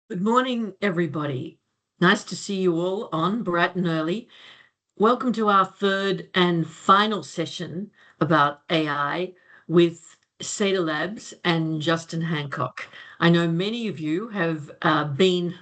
Good morning, everybody. Nice to see you all on bright and early. Welcome to our third and final session about AI with Seidrlabs and Justin Hancock. I know many of you have been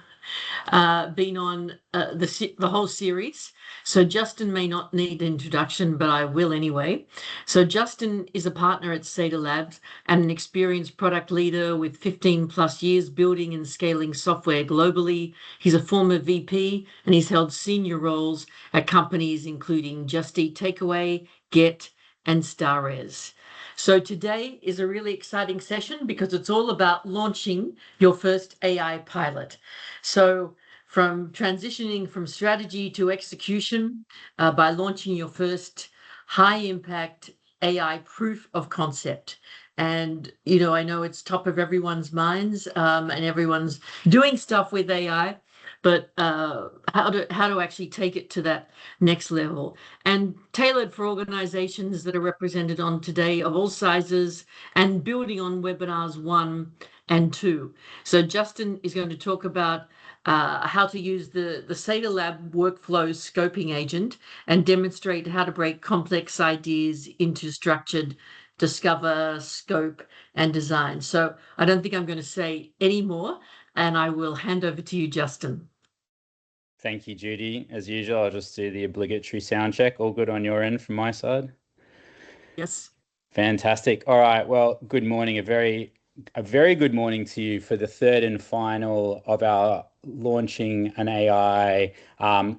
on the whole series. So Justin may not need an introduction, but I will anyway. So Justin is a partner at Seidrlab and an experienced product leader with 15 plus years building and scaling software globally. He's a former VP and he's held senior roles at companies including Just Eat Takeaway, Get, and Starres. So today is a really exciting session because it's all about launching your first AI pilot. So from transitioning from strategy to execution by launching your first high impact AI proof of concept. And, I know it's top of everyone's minds and everyone's doing stuff with AI, but how to actually take it to that next level and tailored for organizations that are represented on today of all sizes and building on webinars 1 and 2. So Justin is going to talk about how to use the Seidrlab workflow scoping agent and demonstrate how to break complex ideas into structured discover, scope, and design. So I don't think I'm going to say any more, and I will hand over to you, Justin. Thank you, Judy. As usual, I'll just do the obligatory sound check. All good on your end from my side? Yes. Fantastic. All right. Well, good morning. A very good morning to you for the third and final of our launching an AI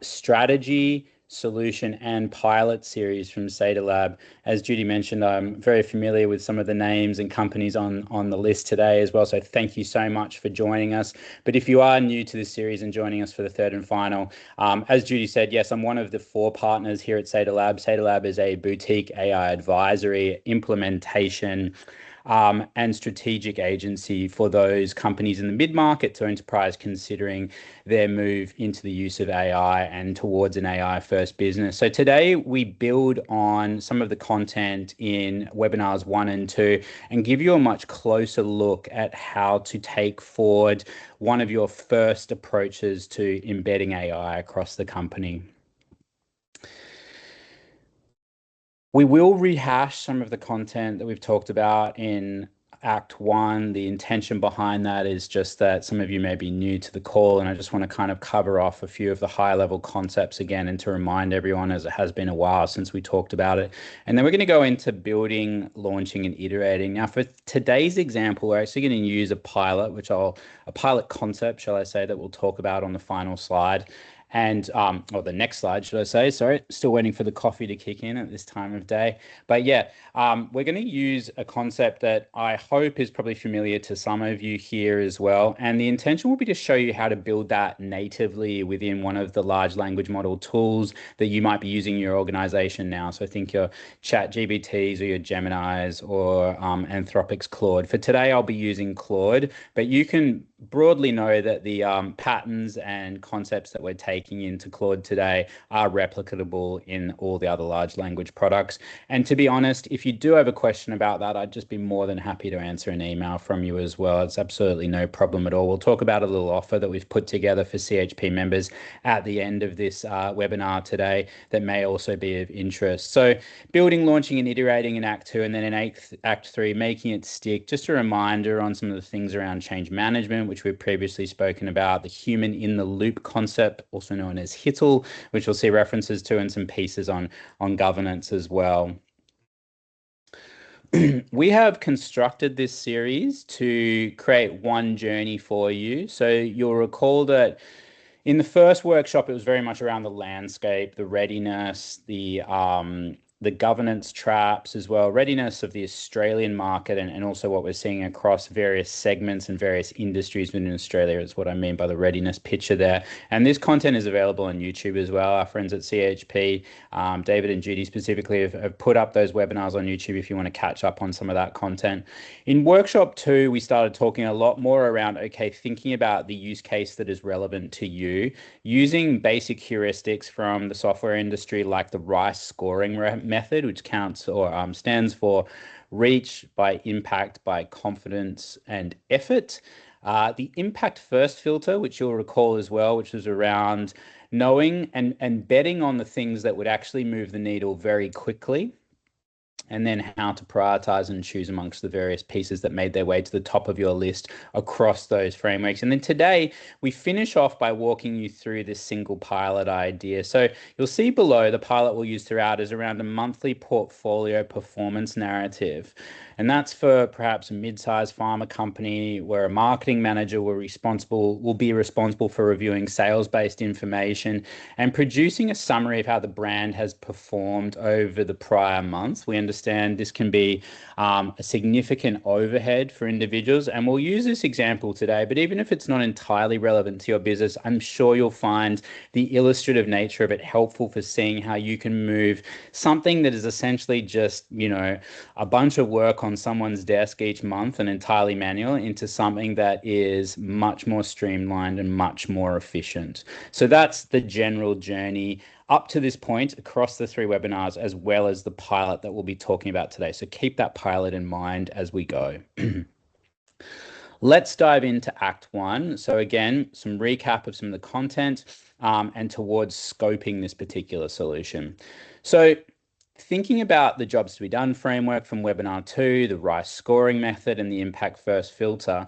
strategy, solution, and pilot series from Seidrlab. As Judy mentioned, I'm very familiar with some of the names and companies on the list today as well. So thank you so much for joining us. But if you are new to this series and joining us for the third and final, as Judy said, yes, I'm one of the 4 partners here at Seidrlab. Seidrlab is a boutique AI advisory, implementation, and strategic agency for those companies in the mid-market to enterprise considering their move into the use of AI and towards an AI first business. So today we build on some of the content in webinars 1 and 2 and give you a much closer look at how to take forward one of your first approaches to embedding AI across the company. We will rehash some of the content that we've talked about in Act 1. The intention behind that is just that some of you may be new to the call, and I just want to kind of cover off a few of the high level concepts again and to remind everyone, as it has been a while since we talked about it. And then we're going to go into building, launching, and iterating. Now, for today's example, we're actually going to use a pilot, a pilot concept, shall I say, that we'll talk about on the final slide. And or the next slide, should I say? Sorry, still waiting for the coffee to kick in at this time of day. But yeah, we're going to use a concept that I hope is probably familiar to some of you here as well. And the intention will be to show you how to build that natively within one of the large language model tools that you might be using in your organization now. So I think your ChatGPTs or your Geminis or Anthropic's Claude. For today, I'll be using Claude, but you can broadly know that the patterns and concepts that we're taking into Claude today are replicable in all the other large language products. And to be honest, if you do have a question about that, I'd just be more than happy to answer an email from you as well. It's absolutely no problem at all. We'll talk about a little offer that we've put together for CHP members at the end of this webinar today that may also be of interest. So building, launching, and iterating in Act 2, and then in Act 3, making it stick. Just a reminder on some of the things around change management, which we've previously spoken about, the human in the loop concept, also known as HITL, which we'll see references to, and some pieces on governance as well. We have constructed this series to create one journey for you. So you'll recall that in the first workshop, it was very much around the landscape, the readiness, the governance traps as well, readiness of the Australian market, and also what we're seeing across various segments and various industries within Australia is what I mean by the readiness picture there. And this content is available on YouTube as well. Our friends at CHP, David and Judy specifically, have put up those webinars on YouTube if you want to catch up on some of that content. In workshop 2, we started talking a lot more around, okay, thinking about the use case that is relevant to you, using basic heuristics from the software industry like the RICE scoring method, which counts or stands for reach by impact by confidence and effort. The impact first filter, which you'll recall as well, which was around knowing and betting on the things that would actually move the needle very quickly, and then how to prioritize and choose amongst the various pieces that made their way to the top of your list across those frameworks. And then today we finish off by walking you through this single pilot idea. So you'll see below the pilot we'll use throughout is around a monthly portfolio performance narrative. And that's for perhaps a mid-sized pharma company where a marketing manager will be responsible for reviewing sales-based information and producing a summary of how the brand has performed over the prior month. We understand this can be a significant overhead for individuals, and we'll use this example today, but even if it's not entirely relevant to your business, I'm sure you'll find the illustrative nature of it helpful for seeing how you can move something that is essentially just, a bunch of work on someone's desk each month and entirely manual into something that is much more streamlined and much more efficient. So that's the general journey up to this point across the 3 webinars, as well as the pilot that we'll be talking about today. So keep that pilot in mind as we go. Let's dive into Act 1. So again, some recap of some of the content and towards scoping this particular solution. So thinking about the jobs to be done framework from webinar 2, the RICE scoring method, and the impact first filter,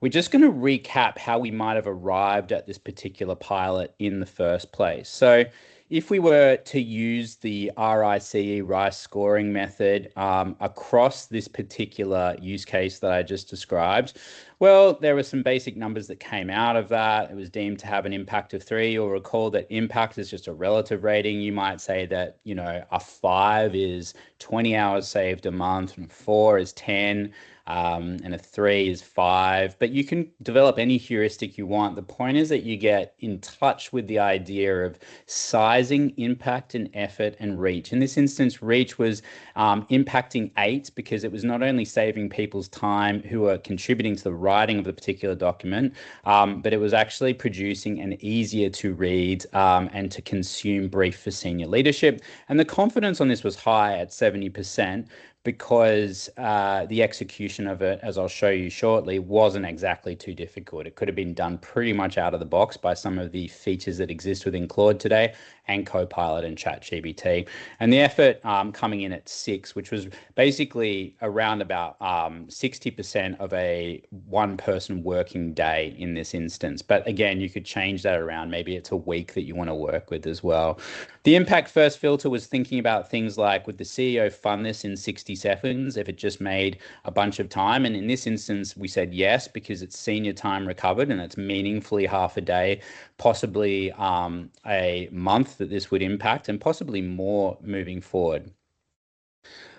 we're just going to recap how we might have arrived at this particular pilot in the first place. So if we were to use the RICE scoring method across this particular use case that I just described, well, there were some basic numbers that came out of that. It was deemed to have an impact of 3. You'll recall that impact is just a relative rating. You might say that, a 5 is 20 hours saved a month, and a 4 is 10. And a 3 is 5, but you can develop any heuristic you want. The point is that you get in touch with the idea of sizing impact and effort and reach. In this instance, reach was impacting 8 because it was not only saving people's time who are contributing to the writing of the particular document, but it was actually producing an easier to read and to consume brief for senior leadership. And the confidence on this was high at 70%. Because the execution of it, as I'll show you shortly, wasn't exactly too difficult. It could have been done pretty much out of the box by some of the features that exist within Claude today and Copilot and ChatGPT. And the effort coming in at 6, which was basically around about 60% of a one-person working day in this instance. But again, you could change that around. Maybe it's a week that you want to work with as well. The impact first filter was thinking about things like, would the CEO fund this in 60 seconds if it just made a bunch of time? And in this instance, we said yes, because it's senior time recovered and it's meaningfully half a day, possibly a month that this would impact, and possibly more moving forward.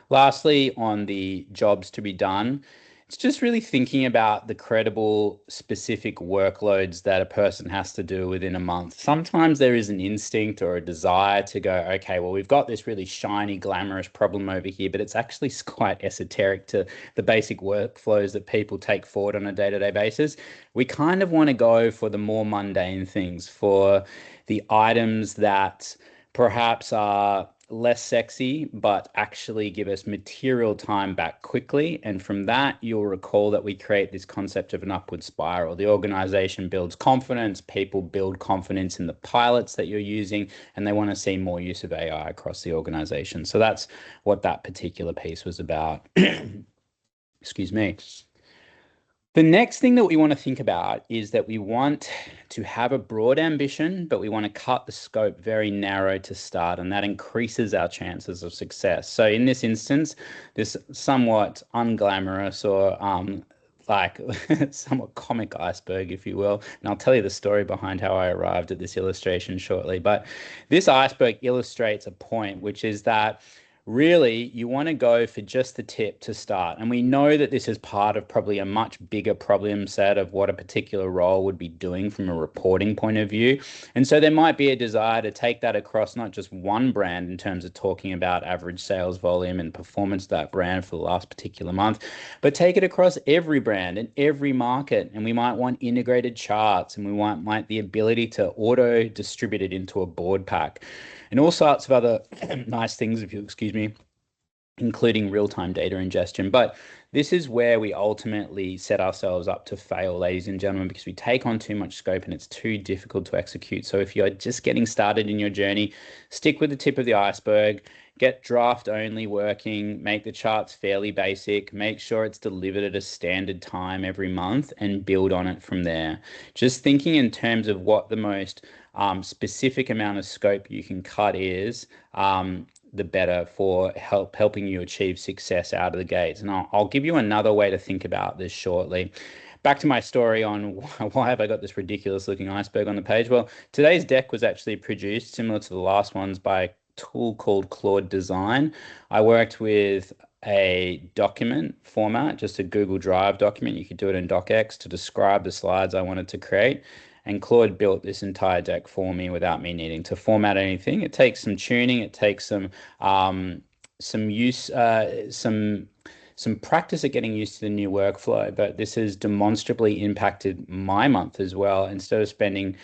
Lastly, on the jobs to be done, it's just really thinking about the credible, specific workloads that a person has to do within a month. Sometimes there is an instinct or a desire to go, okay, well, we've got this really shiny, glamorous problem over here, but it's actually quite esoteric to the basic workflows that people take forward on a day-to-day basis. We kind of want to go for the more mundane things, for the items that perhaps are less sexy, but actually give us material time back quickly. And from that, you'll recall that we create this concept of an upward spiral. The organization builds confidence, people build confidence in the pilots that you're using, and they want to see more use of AI across the organization. So that's what that particular piece was about. Excuse me. The next thing that we want to think about is that we want to have a broad ambition, but we want to cut the scope very narrow to start, and that increases our chances of success. So in this instance, this somewhat unglamorous or like somewhat comic iceberg, if you will. And I'll tell you the story behind how I arrived at this illustration shortly. But this iceberg illustrates a point, which is that really, you want to go for just the tip to start. And we know that this is part of probably a much bigger problem set of what a particular role would be doing from a reporting point of view. And so there might be a desire to take that across not just one brand in terms of talking about average sales volume and performance of that brand for the last particular month, but take it across every brand and every market. And we might want integrated charts, and we might the ability to auto distribute it into a board pack, and all sorts of other nice things, if you'll excuse me. including real-time data ingestion. But this is where we ultimately set ourselves up to fail, ladies and gentlemen, because we take on too much scope and it's too difficult to execute. So if you're just getting started in your journey, stick with the tip of the iceberg, get draft only working, make the charts fairly basic, make sure it's delivered at a standard time every month, and build on it from there. Just thinking in terms of what the most specific amount of scope you can cut is, the better for helping you achieve success out of the gates. And I'll give you another way to think about this shortly. Back to my story on why have I got this ridiculous looking iceberg on the page? Well, today's deck was actually produced similar to the last ones by a tool called Claude Design. I worked with a document format, just a Google Drive document. You could do it in docx to describe the slides I wanted to create. And Claude built this entire deck for me without me needing to format anything. It takes some tuning, it takes some use, some practice at getting used to the new workflow, but this has demonstrably impacted my month as well. Instead of spending,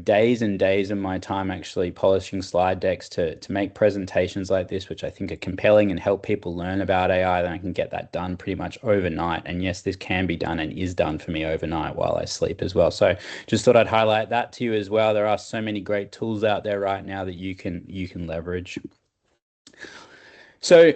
days and days of my time actually polishing slide decks to make presentations like this, which I think are compelling and help people learn about AI, then I can get that done pretty much overnight. And yes, this can be done and is done for me overnight while I sleep as well. So just thought I'd highlight that to you as well. There are so many great tools out there right now that you can leverage. So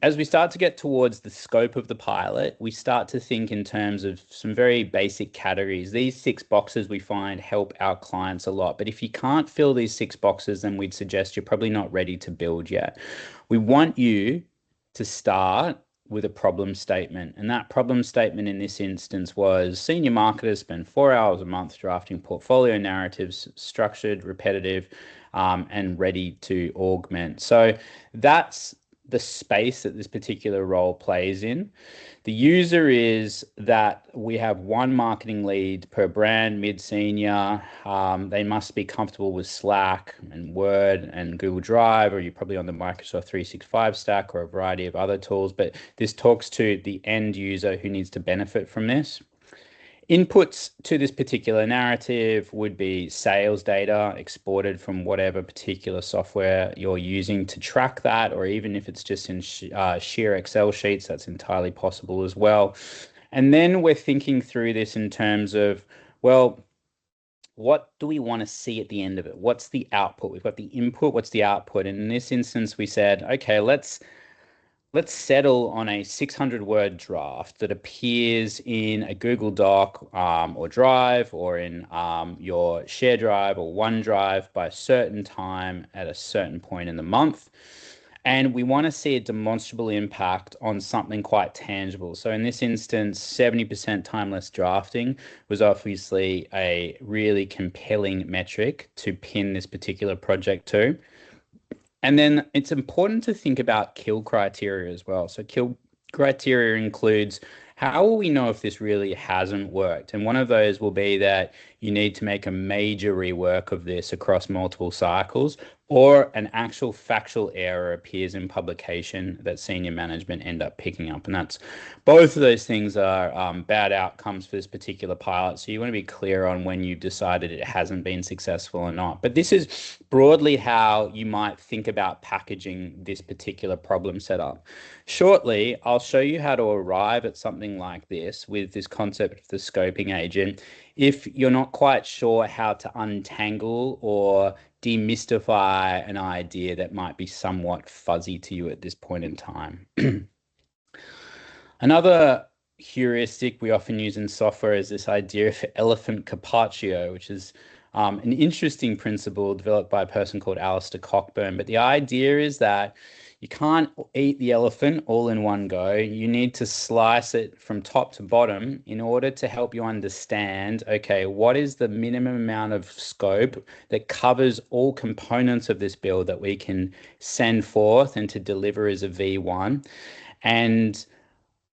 as we start to get towards the scope of the pilot, we start to think in terms of some very basic categories. These 6 boxes we find help our clients a lot. But if you can't fill these 6 boxes, then we'd suggest you're probably not ready to build yet. We want you to start with a problem statement. And that problem statement in this instance was senior marketers spend 4 hours a month drafting portfolio narratives, structured, repetitive, and ready to augment. So that's the space that this particular role plays in. The user is that we have 1 marketing lead per brand, mid-senior. They must be comfortable with Slack and Word and Google Drive, or you're probably on the Microsoft 365 stack or a variety of other tools. But this talks to the end user who needs to benefit from this. Inputs to this particular narrative would be sales data exported from whatever particular software you're using to track that, or even if it's just in sheer Excel sheets, that's entirely possible as well. And then we're thinking through this in terms of, well, what do we want to see at the end of it? What's the output? We've got the input, what's the output? And in this instance, we said, okay, let's settle on a 600-word draft that appears in a Google Doc or Drive, or in your Share Drive or OneDrive by a certain time at a certain point in the month. And we want to see a demonstrable impact on something quite tangible. So in this instance, 70% time less drafting was obviously a really compelling metric to pin this particular project to. And then it's important to think about kill criteria as well. So kill criteria includes, how will we know if this really hasn't worked? And one of those will be that you need to make a major rework of this across multiple cycles, or an actual factual error appears in publication that senior management end up picking up. And that's, both of those things are bad outcomes for this particular pilot. So you want to be clear on when you've decided it hasn't been successful or not. But this is broadly how you might think about packaging this particular problem setup. Shortly, I'll show you how to arrive at something like this with this concept of the scoping agent, if you're not quite sure how to untangle or demystify an idea that might be somewhat fuzzy to you at this point in time. Another heuristic we often use in software is this idea of elephant carpaccio, which is an interesting principle developed by a person called Alistair Cockburn. But the idea is that you can't eat the elephant all in one go. You need to slice it from top to bottom in order to help you understand, okay, what is the minimum amount of scope that covers all components of this build that we can send forth and to deliver as a V1? And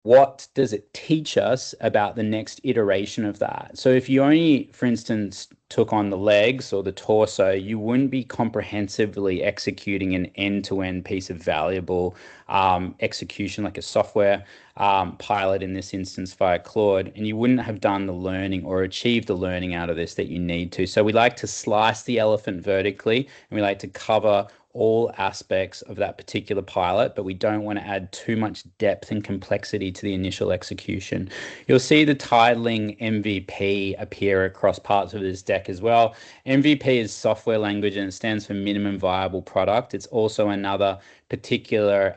what does it teach us about the next iteration of that? So if you only, for instance, took on the legs or the torso, you wouldn't be comprehensively executing an end-to-end piece of valuable execution, like a software pilot in this instance via Claude, and you wouldn't have done the learning or achieved the learning out of this that you need to. So we like to slice the elephant vertically, and we like to cover all aspects of that particular pilot, but we don't want to add too much depth and complexity to the initial execution. You'll see the titling MVP appear across parts of this deck as well. MVP is software language and it stands for minimum viable product. It's also another particular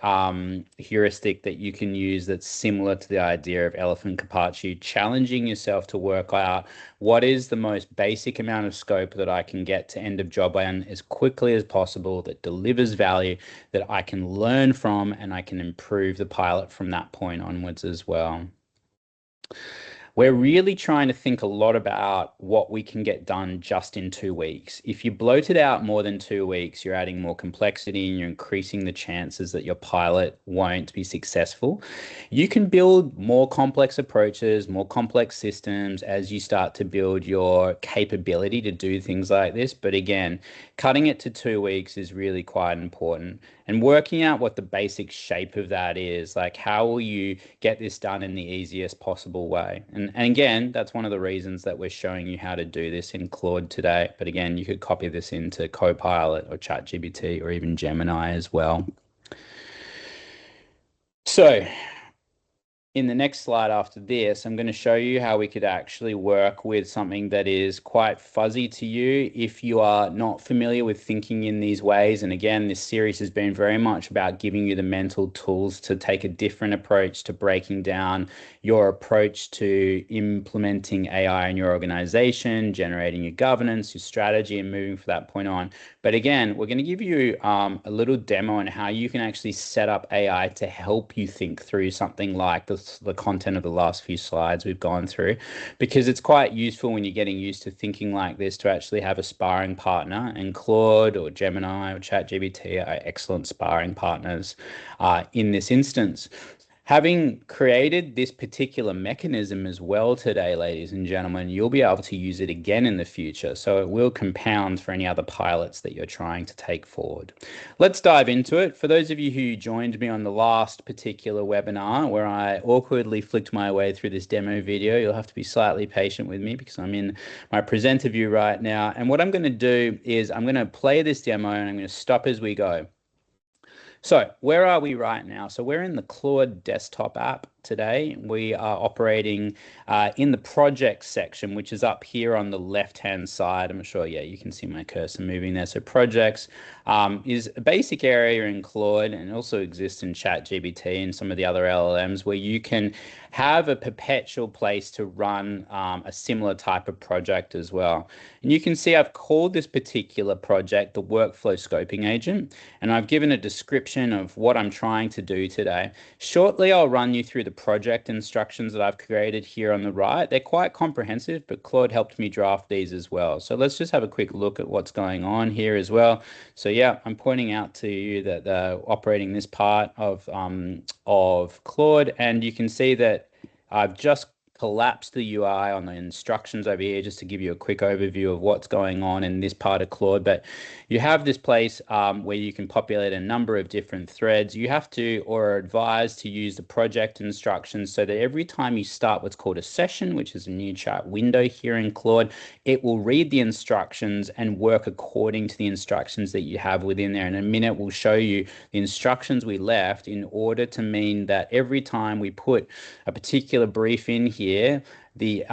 heuristic that you can use that's similar to the idea of elephant carpaccio, challenging yourself to work out what is the most basic amount of scope that I can get to end of job on as quickly as possible, that delivers value, that I can learn from, and I can improve the pilot from that point onwards as well. We're really trying to think a lot about what we can get done just in 2 weeks. If you bloat it out more than 2 weeks, you're adding more complexity and you're increasing the chances that your pilot won't be successful. You can build more complex approaches, more complex systems as you start to build your capability to do things like this. But again, cutting it to 2 weeks is really quite important. And working out what the basic shape of that is, like how will you get this done in the easiest possible way? And again, that's one of the reasons that we're showing you how to do this in Claude today. But again, you could copy this into Copilot or ChatGPT or even Gemini as well. So in the next slide after this, I'm going to show you how we could actually work with something that is quite fuzzy to you if you are not familiar with thinking in these ways. And again, this series has been very much about giving you the mental tools to take a different approach to breaking down your approach to implementing AI in your organization, generating your governance, your strategy, and moving from that point on. But again, we're going to give you a little demo on how you can actually set up AI to help you think through something like the content of the last few slides we've gone through, because it's quite useful when you're getting used to thinking like this to actually have a sparring partner, and Claude or Gemini or ChatGPT are excellent sparring partners in this instance. Having created this particular mechanism as well today, ladies and gentlemen, you'll be able to use it again in the future. So it will compound for any other pilots that you're trying to take forward. Let's dive into it. For those of you who joined me on the last particular webinar where I awkwardly flicked my way through this demo video, you'll have to be slightly patient with me because I'm in my presenter view right now. And what I'm going to do is I'm going to play this demo and I'm going to stop as we go. So where are we right now? So we're in the Claude desktop app today. We are operating in the projects section, which is up here on the left-hand side. I'm sure, yeah, you can see my cursor moving there. So projects is a basic area in Claude and also exists in ChatGPT and some of the other LLMs where you can have a perpetual place to run a similar type of project as well. And you can see I've called this particular project the workflow scoping agent, and I've given a description of what I'm trying to do today. Shortly, I'll run you through the project instructions that I've created here on the right. They're quite comprehensive, but Claude helped me draft these as well. So let's just have a quick look at what's going on here as well. So yeah, I'm pointing out to you that they're operating this part of Claude, and you can see that I've just collapsed the UI on the instructions over here just to give you a quick overview of what's going on in this part of Claude. But you have this place where you can populate a number of different threads. You have to, or are advised to, use the project instructions so that every time you start what's called a session, which is a new chat window here in Claude, it will read the instructions and work according to the instructions that you have within there. In a minute, we'll show you the instructions we left in order to mean that every time we put a particular brief in here, the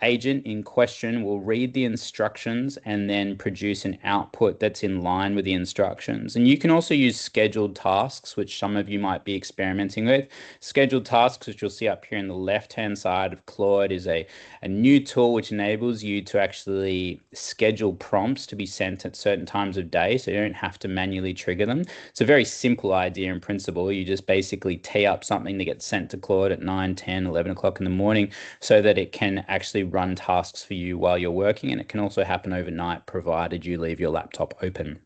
agent in question will read the instructions and then produce an output that's in line with the instructions. And you can also use scheduled tasks, which some of you might be experimenting with. Scheduled tasks, which you'll see up here in the left-hand side of Claude, is a new tool which enables you to actually schedule prompts to be sent at certain times of day, so you don't have to manually trigger them. It's a very simple idea in principle. You just basically tee up something that gets sent to Claude at 9, 10, 11 o'clock in the morning so that it can actually run tasks for you while you're working, and it can also happen overnight provided you leave your laptop open.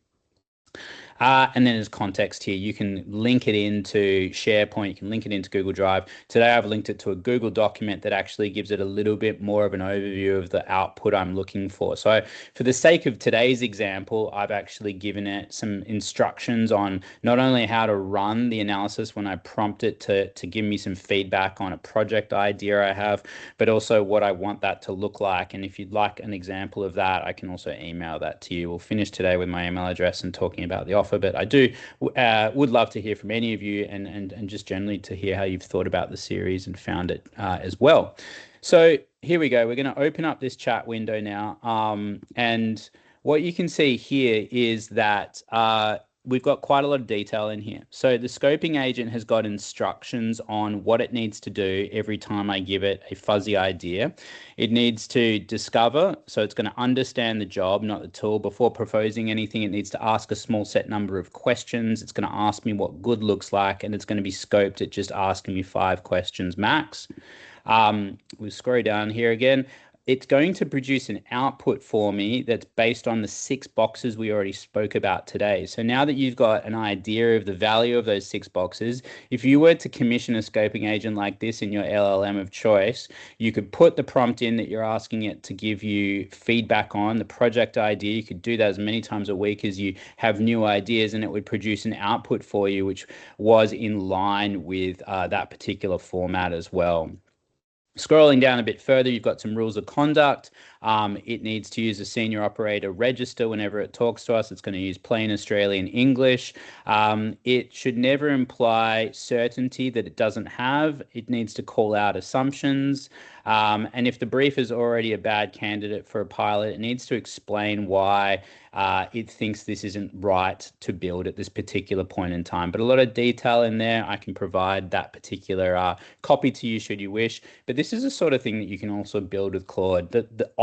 And then as context here, you can link it into SharePoint, you can link it into Google Drive. Today I've linked it to a Google document that actually gives it a little bit more of an overview of the output I'm looking for. So for the sake of today's example, I've actually given it some instructions on not only how to run the analysis when I prompt it to give me some feedback on a project idea I have, but also what I want that to look like. And if you'd like an example of that, I can also email that to you. We'll finish today with my email address and talking about the offer offer. But I would love to hear from any of you and just generally to hear how you've thought about the series and found it as well. So here we go. We're going to open up this chat window now. And what you can see here is that we've got quite a lot of detail in here. So the scoping agent has got instructions on what it needs to do every time I give it a fuzzy idea. It needs to discover, so it's going to understand the job, not the tool. Before proposing anything, it needs to ask a small set number of questions. It's going to ask me what good looks like, and it's going to be scoped at just asking me 5 questions max. We'll scroll down here again. It's going to produce an output for me that's based on the 6 boxes we already spoke about today. So now that you've got an idea of the value of those 6 boxes, if you were to commission a scoping agent like this in your LLM of choice, you could put the prompt in that you're asking it to give you feedback on, the project idea. You could do that as many times a week as you have new ideas, and it would produce an output for you, which was in line with that particular format as well. Scrolling down a bit further, you've got some rules of conduct. It needs to use a senior operator register whenever it talks to us. It's going to use plain Australian English. It should never imply certainty that it doesn't have. It needs to call out assumptions. And if the brief is already a bad candidate for a pilot, it needs to explain why it thinks this isn't right to build at this particular point in time. But a lot of detail in there. I can provide that particular copy to you should you wish. But this is the sort of thing that you can also build with Claude.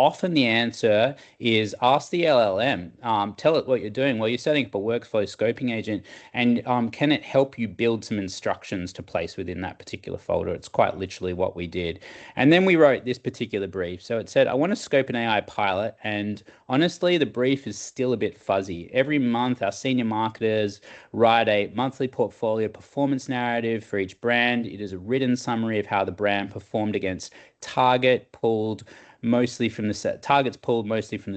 Often the answer is ask the LLM, tell it what you're doing. Well, you're setting up a workflow scoping agent, and can it help you build some instructions to place within that particular folder? It's quite literally what we did. And then we wrote this particular brief. So it said, I want to scope an AI pilot. And honestly, the brief is still a bit fuzzy. Every month, our senior marketers write a monthly portfolio performance narrative for each brand. It is a written summary of how the brand performed against targets pulled mostly from the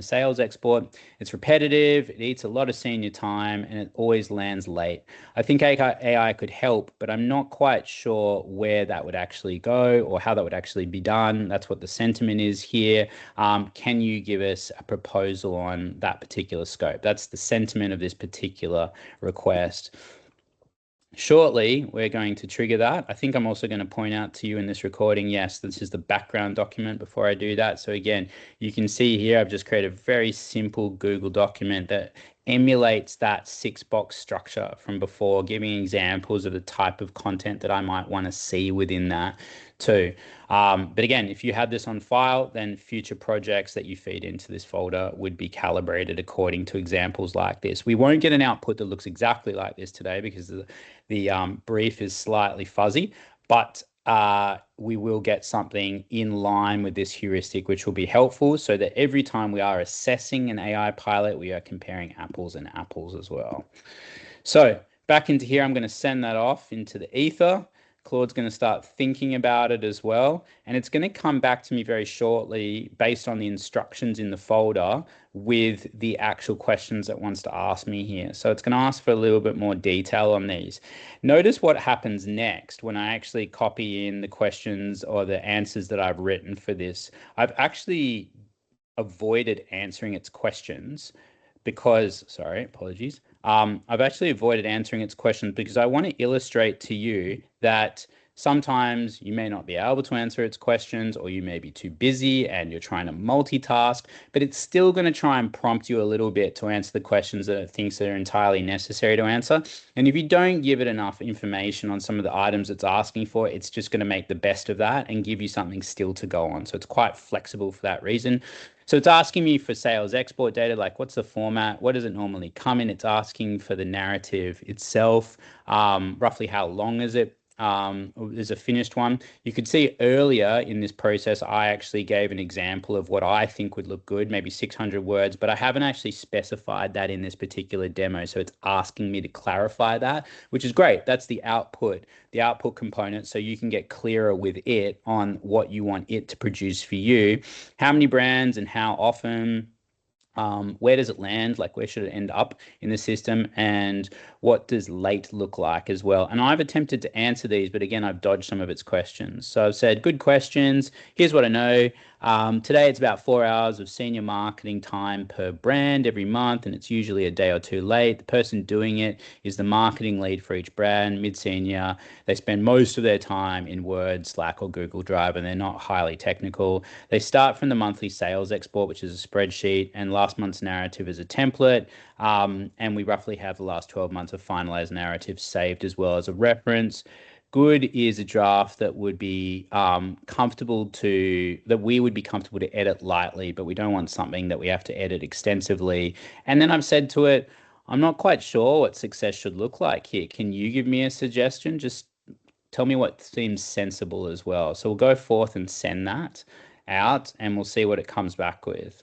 sales export. It's repetitive, it eats a lot of senior time, and it always lands late. I think AI could help, but I'm not quite sure where that would actually go or how that would actually be done. That's what the sentiment is here. Can you give us a proposal on that particular scope? That's the sentiment of this particular request. Shortly, we're going to trigger that. I think I'm also going to point out to you in this recording, yes, this is the background document before I do that. So again, you can see here, I've just created a very simple Google document that emulates that 6-box structure from before, giving examples of the type of content that I might want to see within that too. But again, if you had this on file, then future projects that you feed into this folder would be calibrated according to examples like this. We won't get an output that looks exactly like this today because the brief is slightly fuzzy, but we will get something in line with this heuristic, which will be helpful so that every time we are assessing an AI pilot, we are comparing apples and apples as well. So back into here, I'm going to send that off into the ether. Claude's going to start thinking about it as well. And it's going to come back to me very shortly based on the instructions in the folder with the actual questions it wants to ask me here. So it's going to ask for a little bit more detail on these. Notice what happens next when I actually copy in the questions or the answers that I've written for this. I've actually avoided answering its questions because, sorry, apologies. I've actually avoided answering its questions because I want to illustrate to you that sometimes you may not be able to answer its questions, or you may be too busy and you're trying to multitask, but it's still going to try and prompt you a little bit to answer the questions that it thinks are entirely necessary to answer. And if you don't give it enough information on some of the items it's asking for, it's just going to make the best of that and give you something still to go on. So it's quite flexible for that reason. So it's asking me for sales export data, like what's the format, what does it normally come in? It's asking for the narrative itself, roughly how long is it? There's a finished one. You could see earlier in this process, I actually gave an example of what I think would look good, maybe 600 words, but I haven't actually specified that in this particular demo. So it's asking me to clarify that, which is great. That's the output component. So you can get clearer with it on what you want it to produce for you, how many brands and how often. Where does it land? Like, where should it end up in the system? And what does late look like as well? And I've attempted to answer these, but again, I've dodged some of its questions. So I've said, good questions. Here's what I know. Today, it's about 4 hours of senior marketing time per brand every month, and it's usually a day or two late. The person doing it is the marketing lead for each brand, mid-senior. They spend most of their time in Word, Slack, or Google Drive, and they're not highly technical. They start from the monthly sales export, which is a spreadsheet, and last month's narrative is a template. And we roughly have the last 12 months of finalized narratives saved as well as a reference. Good is a draft that would be that we would be comfortable to edit lightly, but we don't want something that we have to edit extensively. And then I've said to it, I'm not quite sure what success should look like here. Can you give me a suggestion? Just tell me what seems sensible as well. So we'll go forth and send that out and we'll see what it comes back with.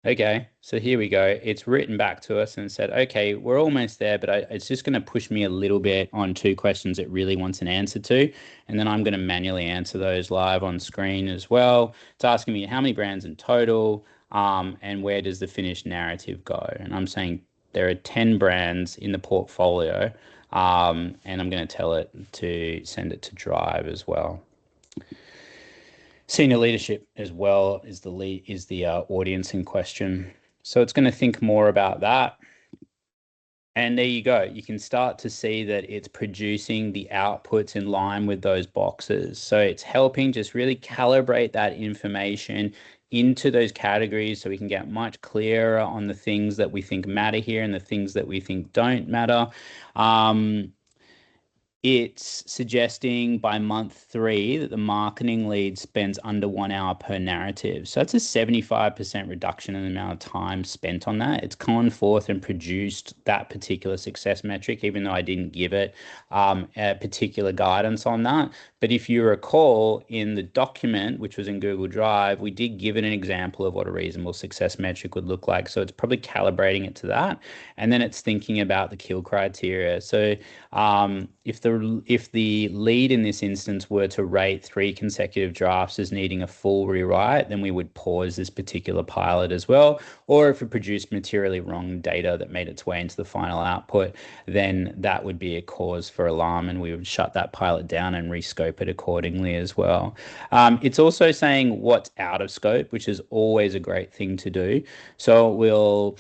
Okay, so here we go. It's written back to us and said, okay, we're almost there, but it's just going to push me a little bit on two questions it really wants an answer to. And then I'm going to manually answer those live on screen as well. It's asking me how many brands in total, and where does the finished narrative go? And I'm saying there are 10 brands in the portfolio, and I'm going to tell it to send it to Drive as well. Senior leadership as well is the audience in question. So it's going to think more about that. And there you go. You can start to see that it's producing the outputs in line with those boxes. So it's helping just really calibrate that information into those categories so we can get much clearer on the things that we think matter here and the things that we think don't matter. It's suggesting by month 3 that the marketing lead spends under 1 hour per narrative. So that's a 75% reduction in the amount of time spent on that. It's gone forth and produced that particular success metric, even though I didn't give it a particular guidance on that. But if you recall in the document, which was in Google Drive, we did give it an example of what a reasonable success metric would look like. So it's probably calibrating it to that. And then it's thinking about the kill criteria. So if the lead in this instance were to rate 3 consecutive drafts as needing a full rewrite, then we would pause this particular pilot as well. Or if it produced materially wrong data that made its way into the final output, then that would be a cause for alarm and we would shut that pilot down and rescope it accordingly as well. It's also saying what's out of scope, which is always a great thing to do. So we'll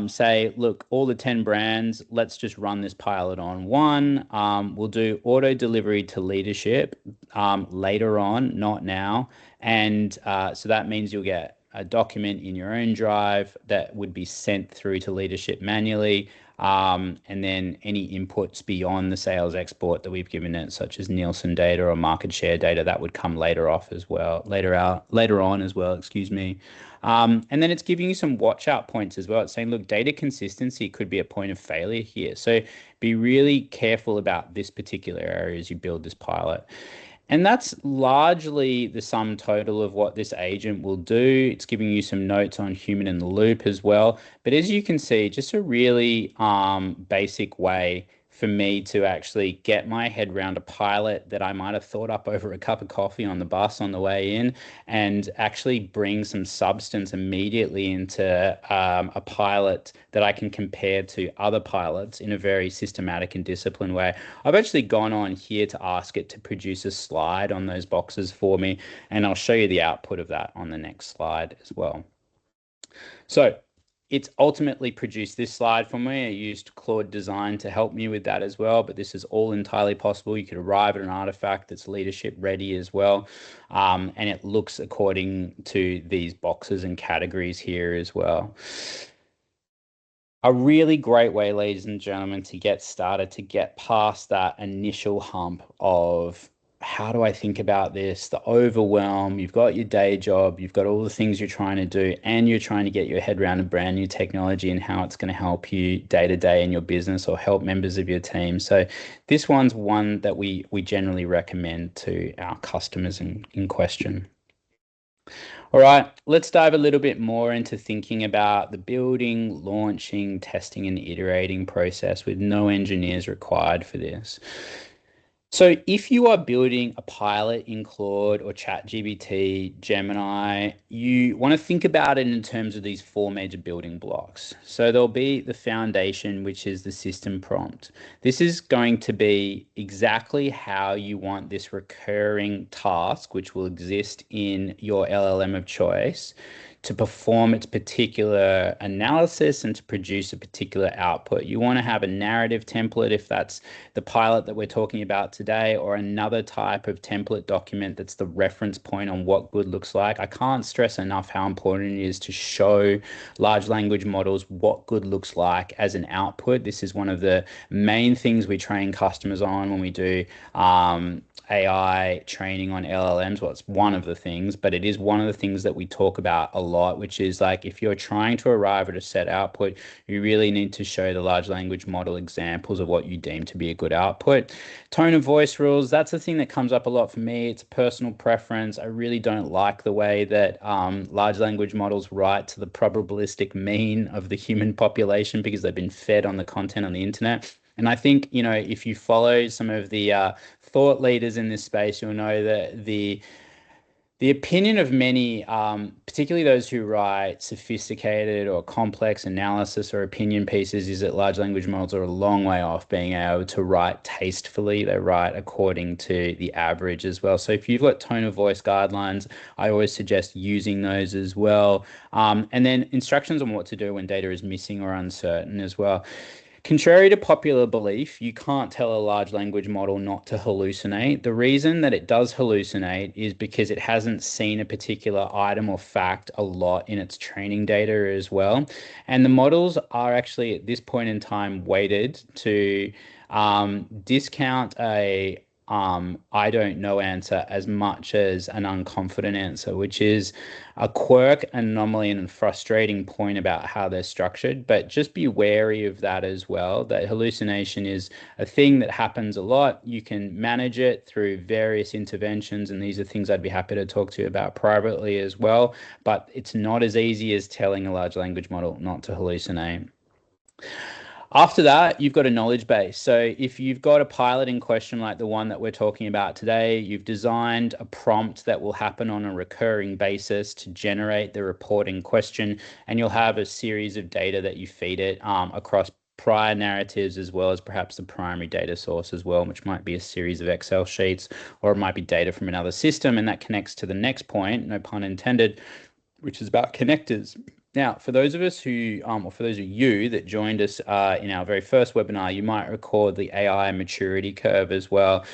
say, look, all the 10 brands, let's just run this pilot on one. We'll do auto delivery to leadership later on, not now. And so that means you'll get a document in your own drive that would be sent through to leadership manually. And then any inputs beyond the sales export that we've given it, such as Nielsen data or market share data, that would come later on as well, excuse me. And then it's giving you some watch out points as well. It's saying, look, data consistency could be a point of failure here. So be really careful about this particular area as you build this pilot. And that's largely the sum total of what this agent will do. It's giving you some notes on human in the loop as well. But as you can see, just a really basic way for me to actually get my head around a pilot that I might have thought up over a cup of coffee on the bus on the way in and actually bring some substance immediately into a pilot that I can compare to other pilots in a very systematic and disciplined way. I've actually gone on here to ask it to produce a slide on those boxes for me, and I'll show you the output of that on the next slide as well. So it's ultimately produced this slide for me. I used Claude Design to help me with that as well, but this is all entirely possible. You could arrive at an artifact that's leadership ready as well. And it looks according to these boxes and categories here as well. A really great way, ladies and gentlemen, to get started, to get past that initial hump of how do I think about this, the overwhelm. You've got your day job, you've got all the things you're trying to do, and you're trying to get your head around a brand new technology and how it's going to help you day to day in your business or help members of your team. So this one's one that we generally recommend to our customers in question. All right, let's dive a little bit more into thinking about the building, launching, testing, and iterating process with no engineers required for this. So if you are building a pilot in Claude or ChatGPT, Gemini, you want to think about it in terms of these four major building blocks. So there'll be the foundation, which is the system prompt. This is going to be exactly how you want this recurring task, which will exist in your LLM of choice, to perform its particular analysis and to produce a particular output. You want to have a narrative template if that's the pilot that we're talking about today, or another type of template document that's the reference point on what good looks like. I can't stress enough how important it is to show large language models what good looks like as an output. This is one of the main things we train customers on when we do AI training on LLMs. Well, it's one of the things, but it is one of the things that we talk about a lot, which is like if you're trying to arrive at a set output, you really need to show the large language model examples of what you deem to be a good output. Tone of voice rules, that's the thing that comes up a lot for me. It's a personal preference. I really don't like the way that large language models write to the probabilistic mean of the human population because they've been fed on the content on the internet. And I think, if you follow some of the thought leaders in this space, you'll know that the opinion of many, particularly those who write sophisticated or complex analysis or opinion pieces, is that large language models are a long way off being able to write tastefully. They write according to the average as well. So if you've got tone of voice guidelines, I always suggest using those as well. And then instructions on what to do when data is missing or uncertain as well. Contrary to popular belief, you can't tell a large language model not to hallucinate. The reason that it does hallucinate is because it hasn't seen a particular item or fact a lot in its training data as well. And the models are actually at this point in time weighted to discount a I don't know answer as much as an unconfident answer, which is a quirk, anomaly, and frustrating point about how they're structured. But just be wary of that as well. That hallucination is a thing that happens a lot. You can manage it through various interventions, and these are things I'd be happy to talk to you about privately as well. But it's not as easy as telling a large language model not to hallucinate. After that, you've got a knowledge base. So if you've got a pilot in question like the one that we're talking about today, you've designed a prompt that will happen on a recurring basis to generate the report in question, and you'll have a series of data that you feed it across prior narratives as well as perhaps the primary data source as well, which might be a series of Excel sheets, or it might be data from another system, and that connects to the next point, no pun intended, which is about connectors. Now, for those of us who, or for those of you that joined us in our very first webinar, you might record the AI maturity curve as well.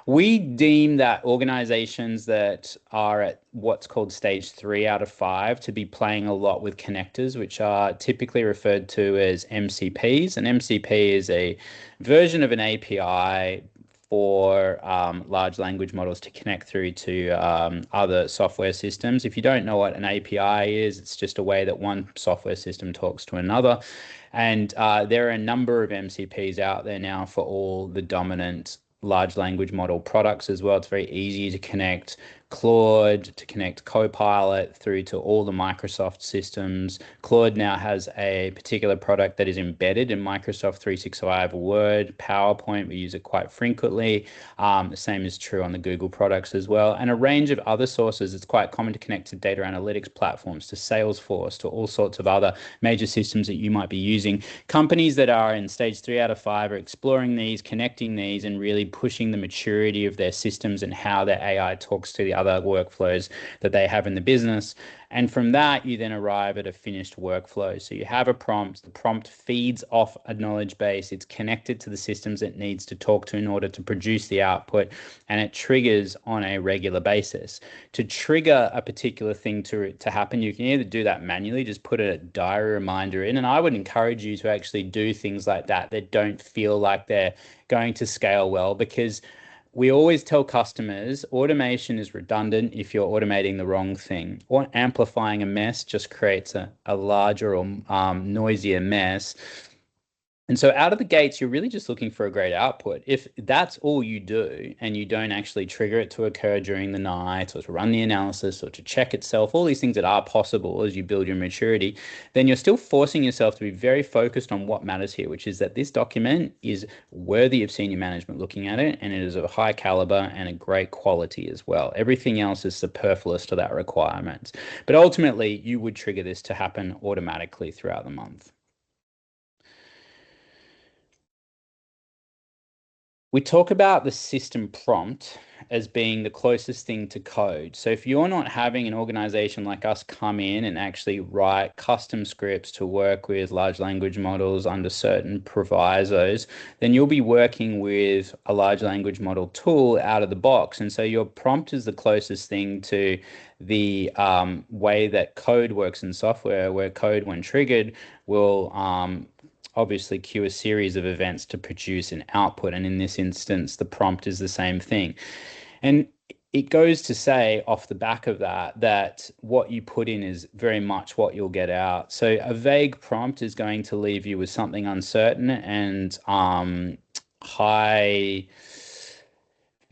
We deem that organizations that are at what's called stage 3 out of 5 to be playing a lot with connectors, which are typically referred to as MCPs. An MCP is a version of an API for large language models to connect through to other software systems. If you don't know what an API is, it's just a way that one software system talks to another. And there are a number of MCPs out there now for all the dominant large language model products as well. It's very easy to connect Claude, to connect Copilot through to all the Microsoft systems. Claude now has a particular product that is embedded in Microsoft 365 Word, PowerPoint. We use it quite frequently. The same is true on the Google products as well, and a range of other sources. It's quite common to connect to data analytics platforms, to Salesforce, to all sorts of other major systems that you might be using. Companies that are in stage 3 out of 5 are exploring these, connecting these, and really pushing the maturity of their systems and how their AI talks to the other workflows that they have in the business. And from that, you then arrive at a finished workflow. So you have a prompt, the prompt feeds off a knowledge base, it's connected to the systems it needs to talk to in order to produce the output, and it triggers on a regular basis. To trigger a particular thing to happen, you can either do that manually, just put a diary reminder in, and I would encourage you to actually do things like that that don't feel like they're going to scale well, because we always tell customers automation is redundant if you're automating the wrong thing, or amplifying a mess just creates a larger or noisier mess. And so out of the gates, you're really just looking for a great output. If that's all you do and you don't actually trigger it to occur during the night or to run the analysis or to check itself, all these things that are possible as you build your maturity, then you're still forcing yourself to be very focused on what matters here, which is that this document is worthy of senior management looking at it, and it is of high caliber and a great quality as well. Everything else is superfluous to that requirement. But ultimately, you would trigger this to happen automatically throughout the month. We talk about the system prompt as being the closest thing to code. So if you're not having an organization like us come in and actually write custom scripts to work with large language models under certain provisos, then you'll be working with a large language model tool out of the box. And so your prompt is the closest thing to the way that code works in software, where code, when triggered, will obviously cue a series of events to produce an output. And in this instance, the prompt is the same thing. And it goes to say off the back of that, that what you put in is very much what you'll get out. So a vague prompt is going to leave you with something uncertain and high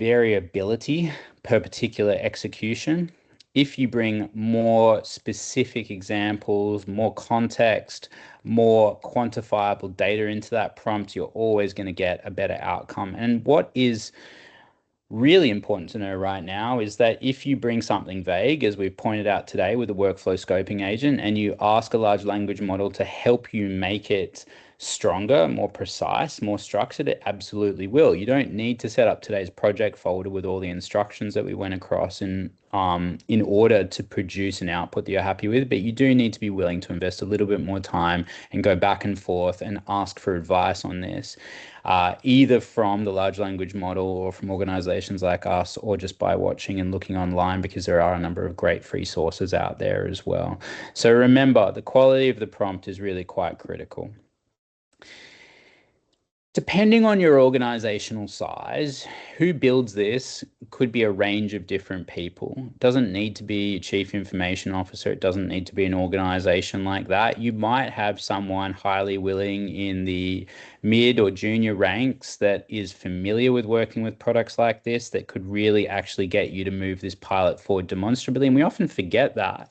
variability per particular execution. If you bring more specific examples, more context, more quantifiable data into that prompt, you're always going to get a better outcome. And what is really important to know right now is that if you bring something vague, as we've pointed out today with the workflow scoping agent, and you ask a large language model to help you make it stronger, more precise, more structured, it absolutely will. You don't need to set up today's project folder with all the instructions that we went across in order to produce an output that you're happy with, but you do need to be willing to invest a little bit more time and go back and forth and ask for advice on this, either from the large language model or from organizations like us, or just by watching and looking online, because there are a number of great free sources out there as well. So remember, the quality of the prompt is really quite critical. Depending on your organizational size, who builds this could be a range of different people. It doesn't need to be a chief information officer. It doesn't need to be an organization like that. You might have someone highly willing in the mid or junior ranks that is familiar with working with products like this, that could really actually get you to move this pilot forward demonstrably. And we often forget that.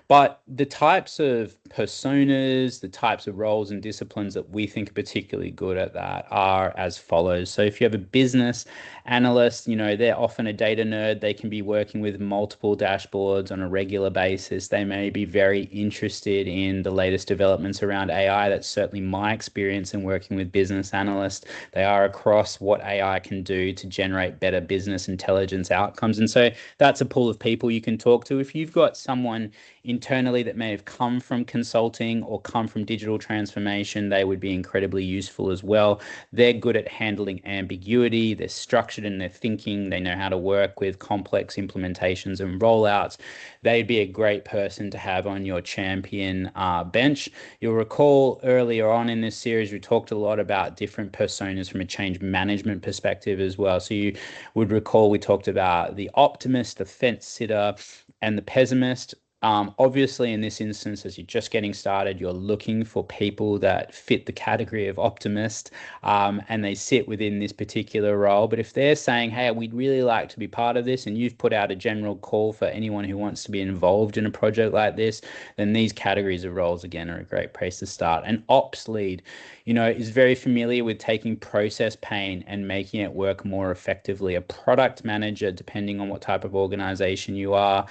But the types of personas, the types of roles and disciplines that we think are particularly good at that are as follows. So if you have a business analyst, they're often a data nerd. They can be working with multiple dashboards on a regular basis. They may be very interested in the latest developments around AI. That's certainly my experience in working with business analysts. They are across what AI can do to generate better business intelligence outcomes. And so that's a pool of people you can talk to. If you've got someone internally that may have come from consulting or come from digital transformation, they would be incredibly useful as well. They're good at handling ambiguity. They're structured in their thinking. They know how to work with complex implementations and rollouts. They'd be a great person to have on your champion bench. You'll recall earlier on in this series, we talked a lot about different personas from a change management perspective as well. So you would recall we talked about the optimist, the fence sitter, and the pessimist. Obviously, in this instance, as you're just getting started, you're looking for people that fit the category of optimist, and they sit within this particular role. But if they're saying, hey, we'd really like to be part of this, and you've put out a general call for anyone who wants to be involved in a project like this, then these categories of roles, again, are a great place to start. An ops lead, is very familiar with taking process pain and making it work more effectively. A product manager, depending on what type of organization you are,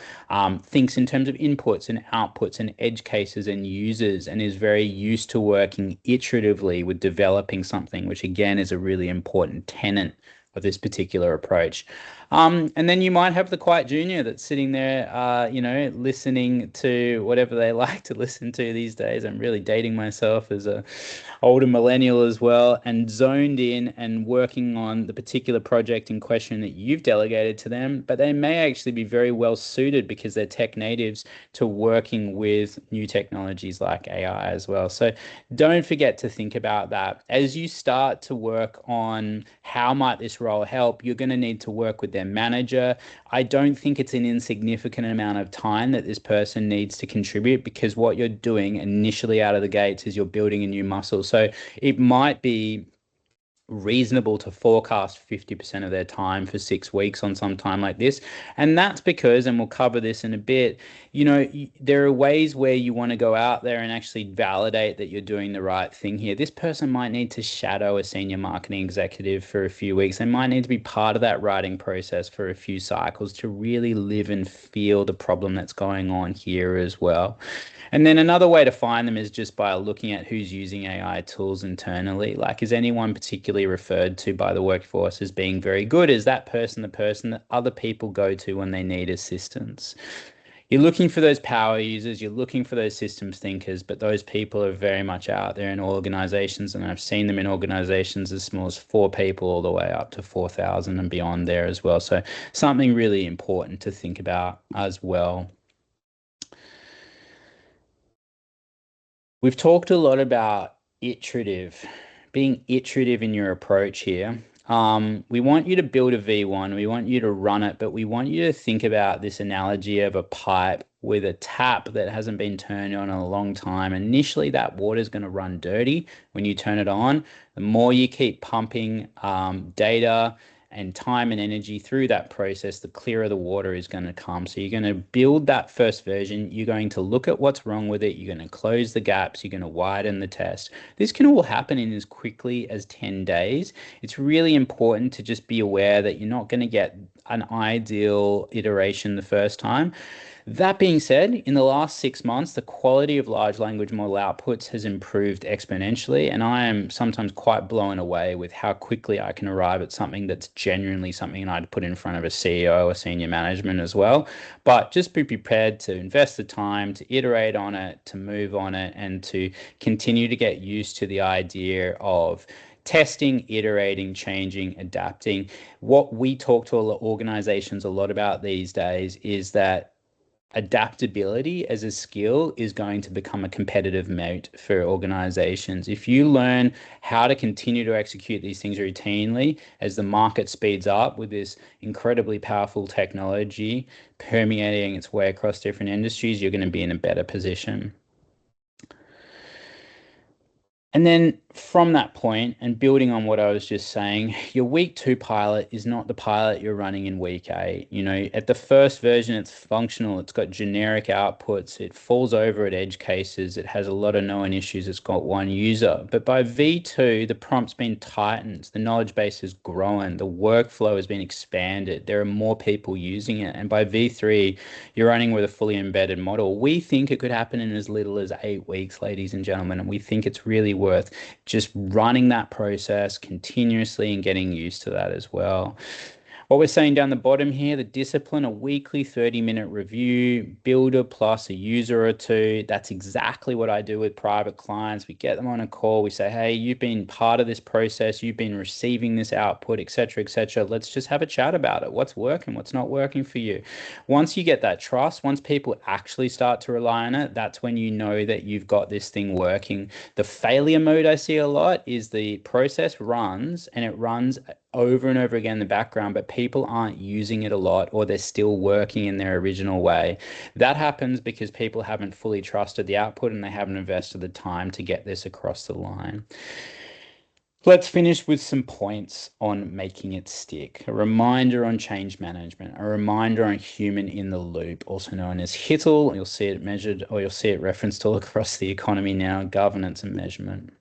thinks in terms of inputs and outputs and edge cases and users, and is very used to working iteratively with developing something, which again is a really important tenet of this particular approach. And then you might have the quiet junior that's sitting there, listening to whatever they like to listen to these days. I'm really dating myself as a older millennial as well, and zoned in and working on the particular project in question that you've delegated to them. But they may actually be very well suited, because they're tech natives, to working with new technologies like AI as well. So don't forget to think about that as you start to work on how might this role help, you're going to need to work with their manager. I don't think it's an insignificant amount of time that this person needs to contribute, because what you're doing initially out of the gates is you're building a new muscle. So it might be reasonable to forecast 50% of their time for 6 weeks on some time like this. And that's because, and we'll cover this in a bit, there are ways where you want to go out there and actually validate that you're doing the right thing here. This person might need to shadow a senior marketing executive for a few weeks. They might need to be part of that writing process for a few cycles to really live and feel the problem that's going on here as well. And then another way to find them is just by looking at who's using AI tools internally. Like, is anyone particularly referred to by the workforce as being very good? Is that person the person that other people go to when they need assistance? You're looking for those power users, you're looking for those systems thinkers, but those people are very much out there in organizations, and I've seen them in organizations as small as 4 people all the way up to 4,000 and beyond there as well. So something really important to think about as well. We've talked a lot about being iterative in your approach here. We want you to build a V1, we want you to run it, but we want you to think about this analogy of a pipe with a tap that hasn't been turned on in a long time. Initially, that water is going to run dirty when you turn it on. The more you keep pumping data and time and energy through that process, the clearer the water is going to come. So you're going to build that first version. You're going to look at what's wrong with it. You're going to close the gaps. You're going to widen the test. This can all happen in as quickly as 10 days. It's really important to just be aware that you're not going to get an ideal iteration the first time. That being said, in the last 6 months, the quality of large language model outputs has improved exponentially, and I am sometimes quite blown away with how quickly I can arrive at something that's genuinely something I'd put in front of a CEO or senior management as well. But just be prepared to invest the time, to iterate on it, to move on it, and to continue to get used to the idea of testing, iterating, changing, adapting. What we talk to organizations a lot about these days is that adaptability as a skill is going to become a competitive moat for organizations. If you learn how to continue to execute these things routinely as the market speeds up with this incredibly powerful technology permeating its way across different industries, you're going to be in a better position. And then from that point, and building on what I was just saying, your week 2 pilot is not the pilot you're running in week 8. At the first version, it's functional, it's got generic outputs, it falls over at edge cases, it has a lot of known issues, it's got one user. But by V2, the prompt's been tightened, the knowledge base has grown, the workflow has been expanded, there are more people using it. And by V3, you're running with a fully embedded model. We think it could happen in as little as 8 weeks, ladies and gentlemen, and we think it's really worth just running that process continuously and getting used to that as well. What we're saying down the bottom here, the discipline, a weekly 30-minute review, builder plus a user or two. That's exactly what I do with private clients. We get them on a call. We say, hey, you've been part of this process. You've been receiving this output, et cetera, et cetera. Let's just have a chat about it. What's working? What's not working for you? Once you get that trust, once people actually start to rely on it, that's when you know that you've got this thing working. The failure mode I see a lot is the process runs and it runs over and over again in the background, but people aren't using it a lot, or they're still working in their original way. That happens because people haven't fully trusted the output and they haven't invested the time to get this across the line. Let's finish with some points on making it stick. A reminder on change management, a reminder on human in the loop, also known as HITL. You'll see it measured, or you'll see it referenced all across the economy now, governance and measurement.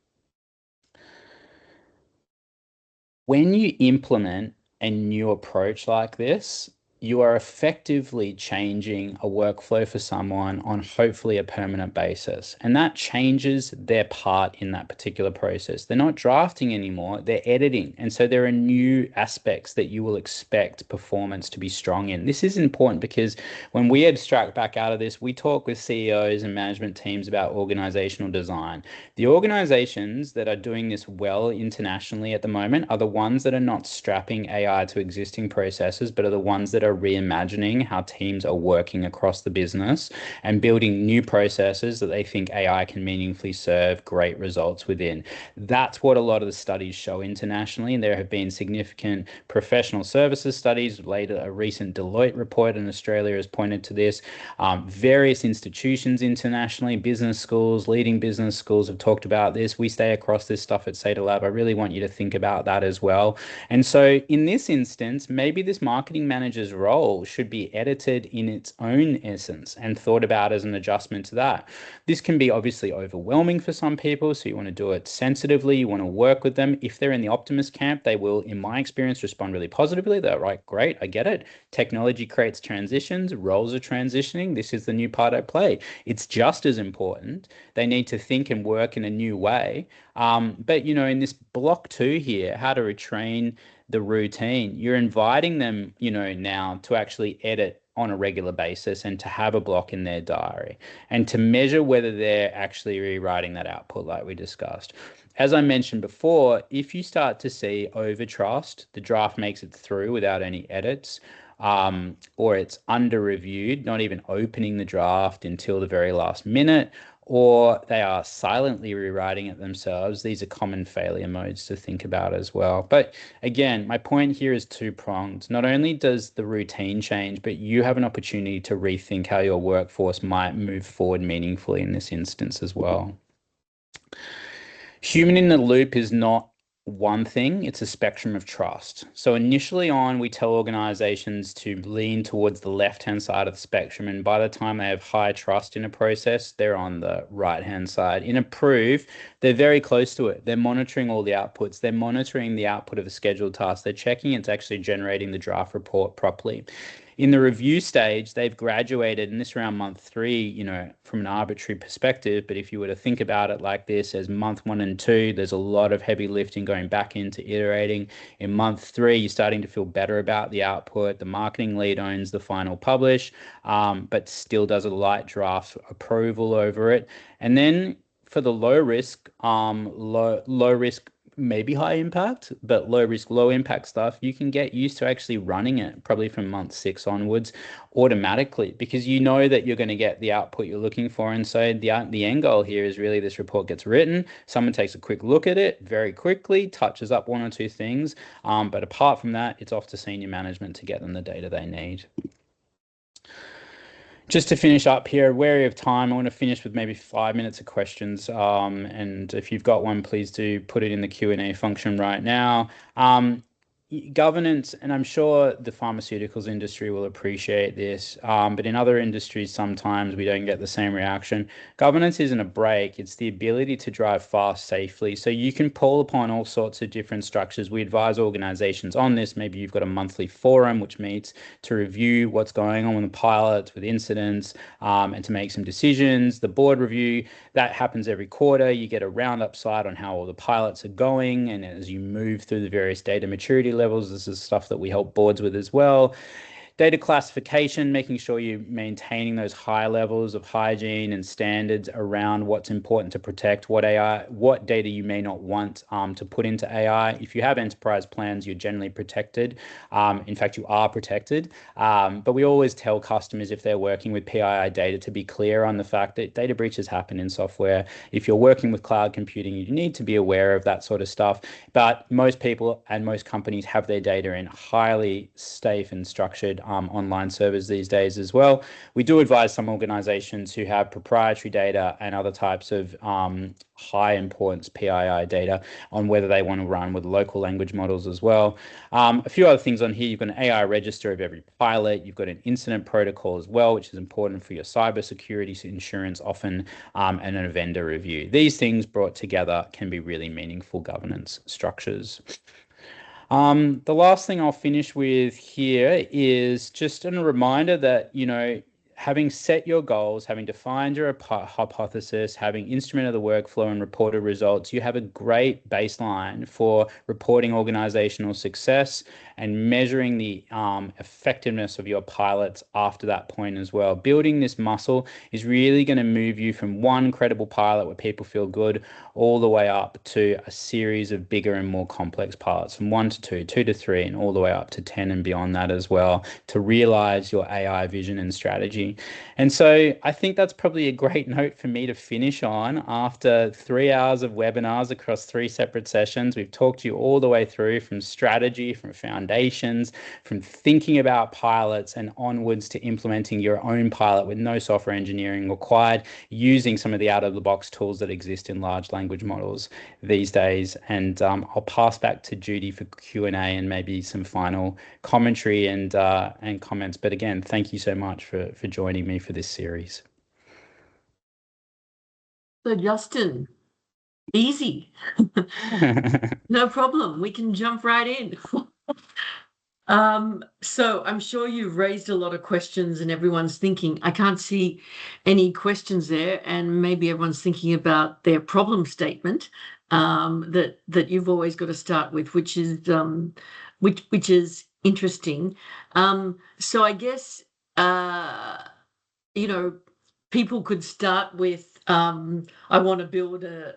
When you implement a new approach like this, you are effectively changing a workflow for someone on hopefully a permanent basis. And that changes their part in that particular process. They're not drafting anymore, they're editing. And so there are new aspects that you will expect performance to be strong in. This is important because when we abstract back out of this, we talk with CEOs and management teams about organizational design. The organizations that are doing this well internationally at the moment are the ones that are not strapping AI to existing processes, but are the ones that are better reimagining how teams are working across the business and building new processes that they think AI can meaningfully serve great results within. That's what a lot of the studies show internationally. And there have been significant professional services studies. Later, a recent Deloitte report in Australia has pointed to this. Various institutions internationally, business schools, leading business schools have talked about this. We stay across this stuff at Seidrlab. I really want you to think about that as well. And so in this instance, maybe this marketing manager's role should be edited in its own essence and thought about as an adjustment to that. This can be obviously overwhelming for some people, so you want to do it sensitively. You want to work with them. If they're in the optimist camp, they will, in my experience, respond really positively. They're like, great, I get it. Technology creates transitions, roles are transitioning. This is the new part I play. It's just as important. They need to think and work in a new way. But, in this block 2 here, how to retrain the routine, you're inviting them, now to actually edit on a regular basis and to have a block in their diary and to measure whether they're actually rewriting that output like we discussed. As I mentioned before, if you start to see overtrust, the draft makes it through without any edits, or it's under reviewed, not even opening the draft until the very last minute, or they are silently rewriting it themselves. These are common failure modes to think about as well. But again, my point here is two-pronged. Not only does the routine change, but you have an opportunity to rethink how your workforce might move forward meaningfully in this instance as well. Human in the loop is not one thing, it's a spectrum of trust. So initially on, we tell organizations to lean towards the left-hand side of the spectrum. And by the time they have high trust in a process, they're on the right-hand side. In approve, they're very close to it. They're monitoring all the outputs. They're monitoring the output of a scheduled task. They're checking it's actually generating the draft report properly. In the review stage, they've graduated, and this around month 3, from an arbitrary perspective. But if you were to think about it like this, as month 1 and 2, there's a lot of heavy lifting going back into iterating. In month 3, you're starting to feel better about the output. The marketing lead owns the final publish, but still does a light draft approval over it. And then for the low risk, maybe high impact, but low risk, low impact stuff, you can get used to actually running it probably from month 6 onwards automatically, because you know that you're going to get the output you're looking for. And so the end goal here is really this report gets written, someone takes a quick look at it very quickly, touches up 1 or 2 things. But apart from that, it's off to senior management to get them the data they need. Just to finish up here, wary of time, I want to finish with maybe 5 minutes of questions. And if you've got one, please do put it in the Q&A function right now. Governance, and I'm sure the pharmaceuticals industry will appreciate this, but in other industries, sometimes we don't get the same reaction. Governance isn't a break, it's the ability to drive fast safely. So you can pull upon all sorts of different structures. We advise organizations on this. Maybe you've got a monthly forum which meets to review what's going on with the pilots, with incidents, and to make some decisions. The board review, that happens every quarter. You get a roundup slide on how all the pilots are going, and as you move through the various data maturity levels, this is stuff that we help boards with as well. Data classification, making sure you're maintaining those high levels of hygiene and standards around what's important to protect, what data you may not want to put into AI. If you have enterprise plans, you're generally protected. In fact, you are protected. But we always tell customers, if they're working with PII data, to be clear on the fact that data breaches happen in software. If you're working with cloud computing, you need to be aware of that sort of stuff. But most people and most companies have their data in highly safe and structured online servers these days as well. We do advise some organizations who have proprietary data and other types of high importance PII data on whether they want to run with local language models as well. A few other things on here. You've got an AI register of every pilot. You've got an incident protocol as well, which is important for your cybersecurity insurance often, and a vendor review. These things brought together can be really meaningful governance structures. The last thing I'll finish with here is just a reminder that, having set your goals, having defined your hypothesis, having instrumented the workflow and reported results, you have a great baseline for reporting organizational success and measuring the effectiveness of your pilots after that point as well. Building this muscle is really going to move you from one credible pilot where people feel good all the way up to a series of bigger and more complex pilots, from 1 to 2, 2 to 3, and all the way up to 10 and beyond that as well, to realize your AI vision and strategy. And so I think that's probably a great note for me to finish on. After 3 hours of webinars across 3 separate sessions, we've talked you all the way through from strategy, from foundations, from thinking about pilots and onwards to implementing your own pilot with no software engineering required, using some of the out-of-the-box tools that exist in large language models these days. And I'll pass back to Judy for Q&A and maybe some final commentary and comments. But again, thank you so much for joining me for this series. So Justin, easy. No problem. We can jump right in. So I'm sure you've raised a lot of questions and everyone's thinking, I can't see any questions there, and maybe everyone's thinking about their problem statement that you've always got to start with, which is interesting. So I guess you know, people could start with I want to build an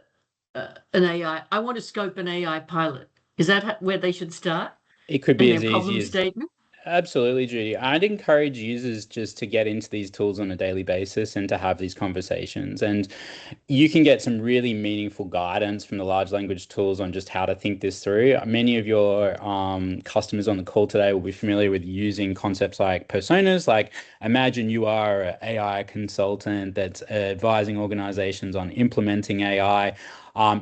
AI. I want to scope an AI pilot. Is that where they should start It could in be their as easy problem as statement? Absolutely, Judy. I'd encourage users just to get into these tools on a daily basis and to have these conversations. And you can get some really meaningful guidance from the large language tools on just how to think this through. Many of your customers on the call today will be familiar with using concepts like personas. Like, imagine you are an AI consultant that's advising organizations on implementing AI.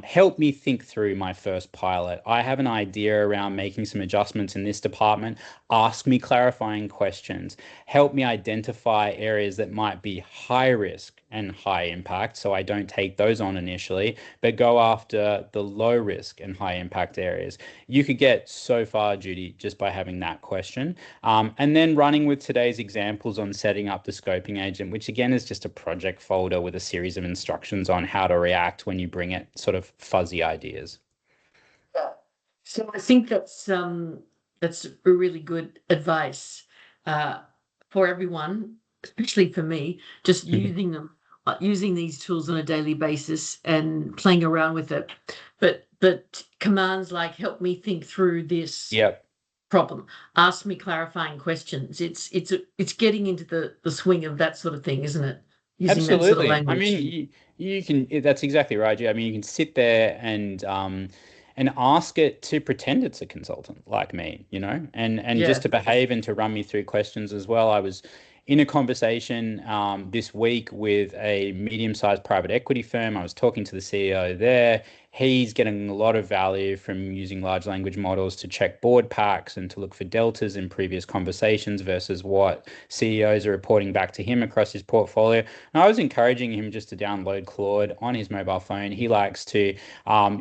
Help me think through my first pilot. I have an idea around making some adjustments in this department. Ask me clarifying questions. Help me identify areas that might be high risk and high impact, so I don't take those on initially, but go after the low risk and high impact areas. You could get so far, Judy, just by having that question. And then running with today's examples on setting up the scoping agent, which again is just a project folder with a series of instructions on how to react when you bring it sort of fuzzy ideas. Yeah. So I think that's a really good advice for everyone, especially for me, just using them, using these tools on a daily basis and playing around with it. But commands like help me think through this Yep. problem, ask me clarifying questions. It's getting into the swing of that sort of thing, isn't it? Using that sort of Absolutely. I language. mean, you can, that's exactly right. I mean, you can sit there and ask it to pretend it's a consultant like me, and just Yeah. to behave and to run me through questions as well. I was in a conversation this week with a medium-sized private equity firm. I was talking to the CEO there. He's getting a lot of value from using large language models to check board packs and to look for deltas in previous conversations versus what CEOs are reporting back to him across his portfolio. And I was encouraging him just to download Claude on his mobile phone. He likes to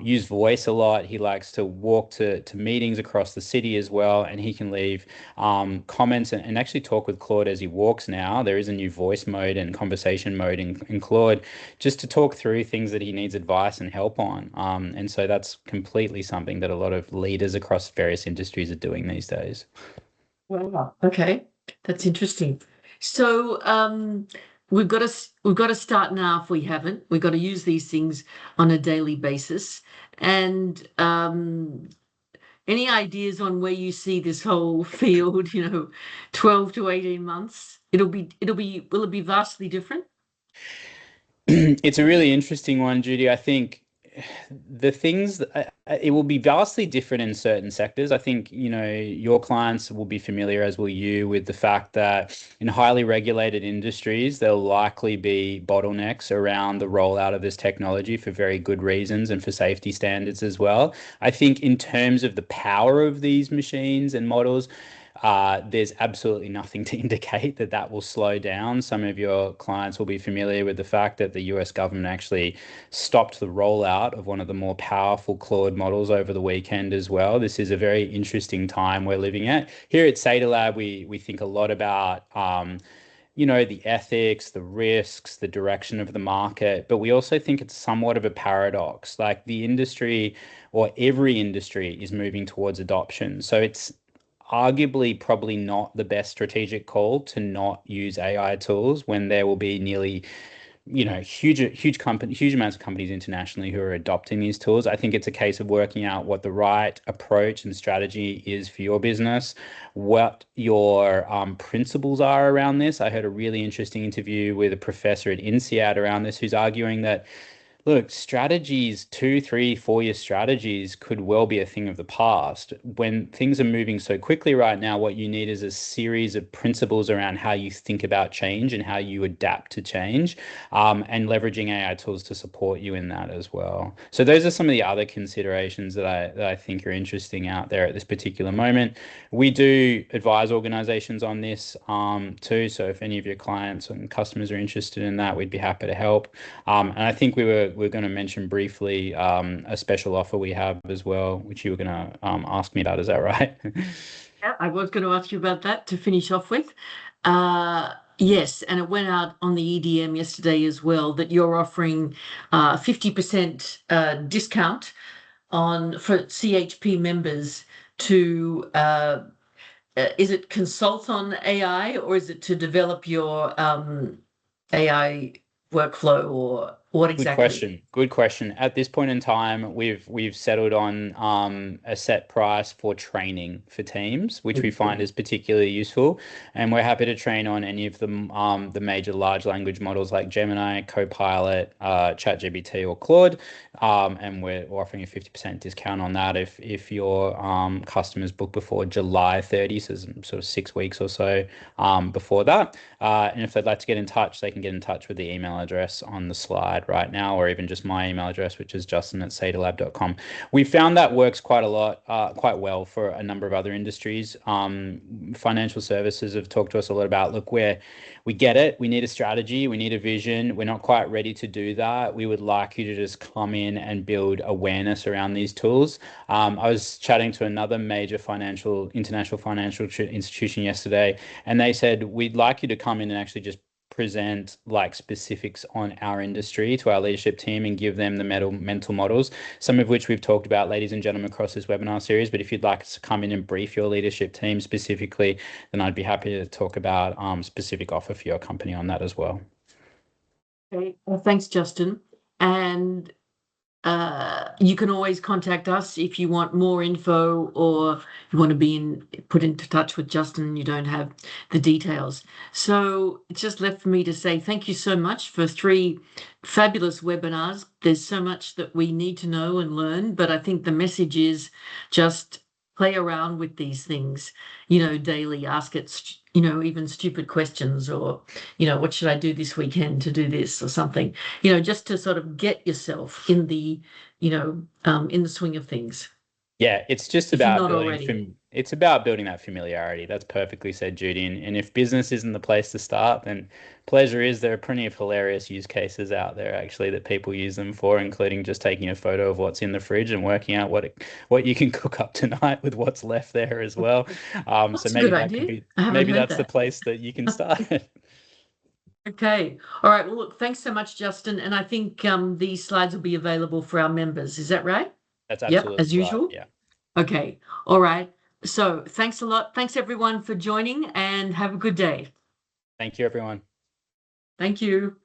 use voice a lot. He likes to walk to meetings across the city as well. And he can leave comments and actually talk with Claude as he walks now. There is a new voice mode and conversation mode in Claude just to talk through things that he needs advice and help on. And so that's completely something that a lot of leaders across various industries are doing these days. Wow. Okay, that's interesting. So we've got to start now if we haven't. We've got to use these things on a daily basis. And any ideas on where you see this whole field, 12 to 18 months? Will it be vastly different? It's a really interesting one, Judy. I think the things it will be vastly different in certain sectors. I think, your clients will be familiar, as will you, with the fact that in highly regulated industries, there'll likely be bottlenecks around the rollout of this technology for very good reasons and for safety standards as well. I think in terms of the power of these machines and models, there's absolutely nothing to indicate that that will slow down. Some of your clients will be familiar with the fact that the US government actually stopped the rollout of one of the more powerful Claude models over the weekend as well. This is a very interesting time we're living at. Here at Seidrlab, we think a lot about the ethics, the risks, the direction of the market, but we also think it's somewhat of a paradox. Like the industry or every industry is moving towards adoption. So it's arguably probably not the best strategic call to not use AI tools when there will be nearly huge amounts of companies internationally who are adopting these tools. I think it's a case of working out what the right approach and strategy is for your business, what your principles are around this. I heard a really interesting interview with a professor at INSEAD around this, who's arguing that look, strategies, 2, 3, 4 year strategies could well be a thing of the past. When things are moving so quickly right now, what you need is a series of principles around how you think about change and how you adapt to change, and leveraging AI tools to support you in that as well. So those are some of the other considerations that I think are interesting out there at this particular moment. We do advise organizations on this too. So if any of your clients and customers are interested in that, we'd be happy to help. And I think we're going to mention briefly a special offer we have as well, which you were going to ask me about. Is that right? Yeah, I was going to ask you about that to finish off with. Yes, and it went out on the EDM yesterday as well that you're offering 50% discount for CHP members to is it consult on AI or is it to develop your AI workflow or what Good exactly? question. Good question. At this point in time, we've settled on a set price for training for teams, which we find is particularly useful, and we're happy to train on any of the major large language models like Gemini, Copilot, ChatGPT, or Claude, and we're offering a 50% discount on that if your customers book before July 30, so sort of 6 weeks or so before that. And if they'd like to get in touch, they can get in touch with the email address on the slide right now, or even just my email address, which is justin@seidrlab.com. We found that works quite well for a number of other industries. Financial services have talked to us a lot about, look, we get it. We need a strategy. We need a vision. We're not quite ready to do that. We would like you to just come in and build awareness around these tools. I was chatting to another major international financial institution yesterday, and they said, we'd like you to come in and actually just present like specifics on our industry to our leadership team and give them the mental models, some of which we've talked about, ladies and gentlemen, across this webinar series. But if you'd like us to come in and brief your leadership team specifically, then I'd be happy to talk about specific offer for your company on that as well. Okay. Well, thanks, Justin. And you can always contact us if you want more info or you want to be put into touch with Justin and you don't have the details. So it's just left for me to say thank you so much for 3 fabulous webinars. There's so much that we need to know and learn, but I think the message is just play around with these things, daily, ask it, even stupid questions or, what should I do this weekend to do this or something, just to sort of get yourself in the, in the swing of things. Yeah, it's just If you're about not building already. it's about building that familiarity. That's perfectly said, Judy. And if business isn't the place to start, then pleasure is. There are plenty of hilarious use cases out there actually that people use them for, including just taking a photo of what's in the fridge and working out what you can cook up tonight with what's left there as well. So That's a maybe good that could idea. be I haven't maybe heard that's the that. place that you can start. Okay. All right. Well, look, thanks so much, Justin. And I think these slides will be available for our members. Is that right? That's Yep, absolutely as right. usual. Yeah. Okay. All right. So thanks a lot. Thanks everyone for joining and have a good day. Thank you, everyone. Thank you.